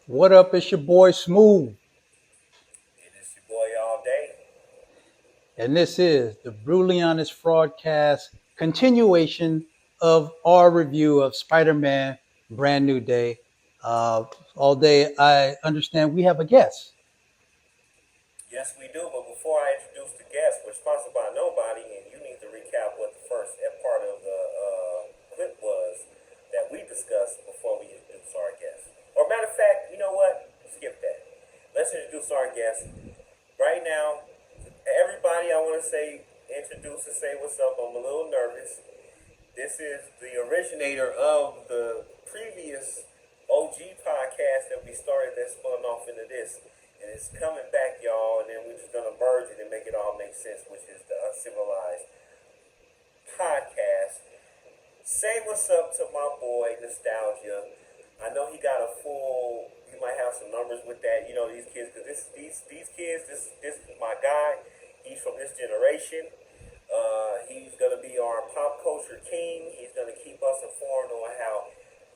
What up? It's your boy Smooth, It is your boy all day. and this is the Brutally Honest Fraudcast continuation of our review of Spider-Man: Brand New Day. Uh, all day, I understand we have a guest. Yes, we do. But before I introduce the guest, we're sponsored by nobody, and you need to recap what the first part of the clip was that we discussed before we introduce our guest. Or matter of fact, you know what? Skip that. Let's introduce our guest right now. Everybody, I want to say introduce and say what's up. I'm a little nervous. This is the originator of the previous OG podcast that we started that spun off into this. And it's coming back, y'all, and then we're just going to merge it and make it all make sense, which is the Uncivilized podcast. Say what's up to my boy, Nostalgia. I know he got a full, you might have some numbers with that, you know, these kids, because these kids, this is my guy. He's from this generation. He's going to be our pop culture king. He's going to keep us informed on how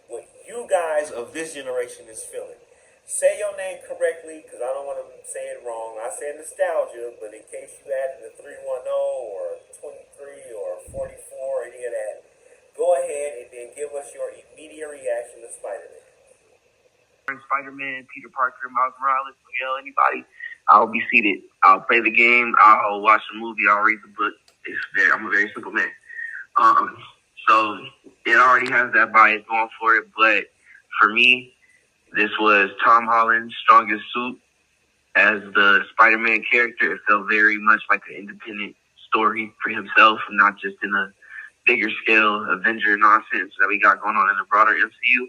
what you guys of this generation is feeling. Say your name correctly because I don't want to say it wrong. I said nostalgia, but in case you added the 310 or 23 or 44 or any of that, go ahead and then give us your immediate reaction to Spider-Man. Spider-Man, Peter Parker, Miles Morales, Miguel, anybody, I'll be seated. I'll play the game. I'll watch the movie. I'll read the book. I'm a very simple man. So it already has that bias going for it. But for me, this was Tom Holland's strongest suit as the Spider-Man character. It felt very much like an independent story for himself, not just in a bigger scale Avenger nonsense that we got going on in the broader MCU.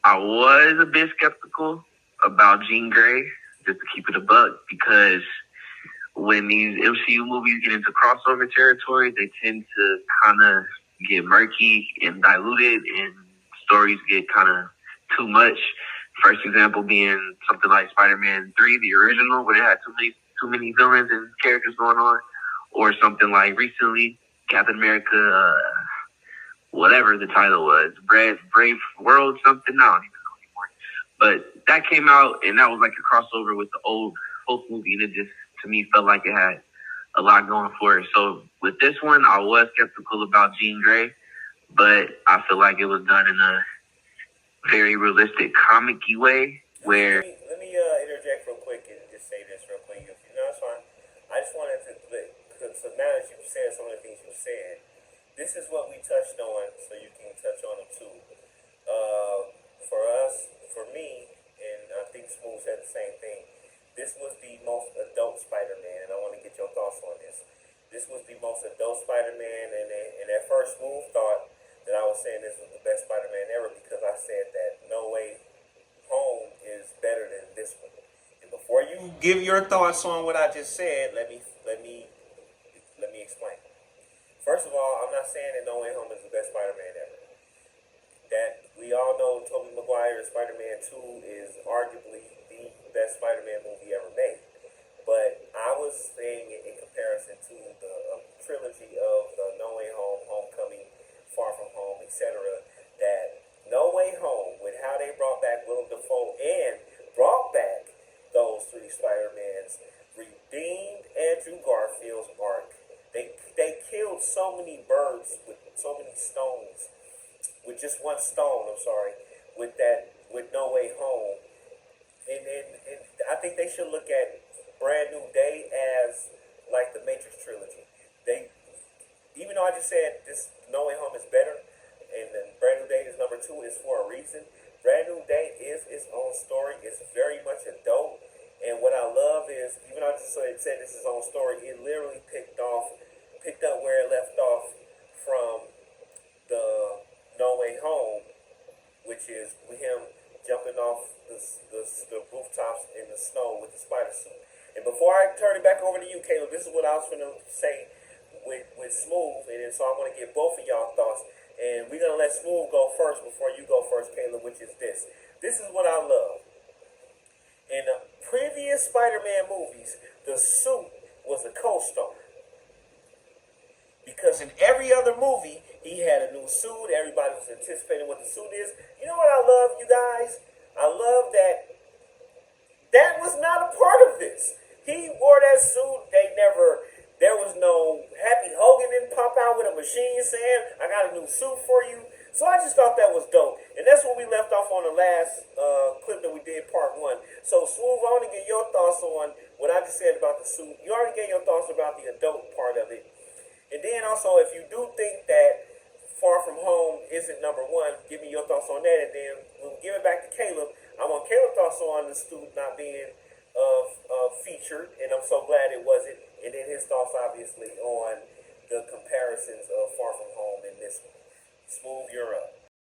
I was a bit skeptical about Jean Grey, just to keep it a buck, because when these MCU movies get into crossover territory, they tend to kind of get murky and diluted, and stories get kind of too much. First example being something like Spider-Man 3, the original, where it had too many villains and characters going on, or something like recently Captain America, whatever the title was, Brave World something. I don't even know anymore. But that came out, and that was like a crossover with the old Hulk movie, and it just, to me, felt like it had a lot going for it. So with this one, I was skeptical about Jean Grey, but I feel like it was done in a very realistic, comic-y way where... Let me interject real quick and just say this real quick. If you know, it's fine. I just wanted to, so now that you've said some of the things you said, this is what we touched on, so you can touch on them too. For us, for me, and I think Smooth said the same thing. This was the most adult Spider-Man, and I want to get your thoughts on this. This was the most adult Spider-Man, and at first Smooth thought that I was saying this was the best Spider-Man ever because I said that No Way Home is better than this one. And before you give your thoughts on what I just said, let me explain. First of all, I'm not saying that No Way Home is the best Spider-Man ever. That we all know Tobey Maguire's Spider-Man 2 is arguably the best Spider-Man movie ever made. But I was saying it in comparison to the trilogy of the No Way Home, Homecoming, Far From Home, etc. That No Way Home, with how they brought back Willem Dafoe and brought back those three Spider-Mans, redeemed Andrew Garfield's arc. They killed so many birds with so many stones, with just one stone. I'm sorry, with No Way Home, and I think they should look at Brand New Day as like the Matrix trilogy. They, even though I just said this No Way Home is better, and then Brand New Day is number two, is for a reason. Brand New Day is its own story. It's very much adult. And what I love is, even though I just said this is its own story, it literally picked up where it left off from the No Way Home, which is with him jumping off the rooftops in the snow with the spider suit. And before I turn it back over to you, Caleb, this is what I was going to say with Smooth, and so I want to get both of y'all thoughts. And we're going to let Smooth go first before you go first, Caleb, which is this. This is what I love. In the previous Spider-Man movies, the suit was a co-star. Because in every other movie, he had a new suit. Everybody was anticipating what the suit is. You know what I love, you guys? I love that that was not a part of this. He wore that suit. There was no Happy Hogan didn't pop out with a machine saying, I got a new suit for you. So I just thought that was dope. And that's what we left off on the last clip that we did, part one. So, Smooth, I want to get your thoughts on what I just said about the suit. You already gave your thoughts about the adult part of it. And then also, if you do think that Far From Home isn't number one, give me your thoughts on that. And then we'll give it back to Caleb. I want Caleb's thoughts on the suit not being featured, and I'm so glad it wasn't. And then his thoughts, obviously, on the comparisons of Far From Home and this one. Smooth, you're up.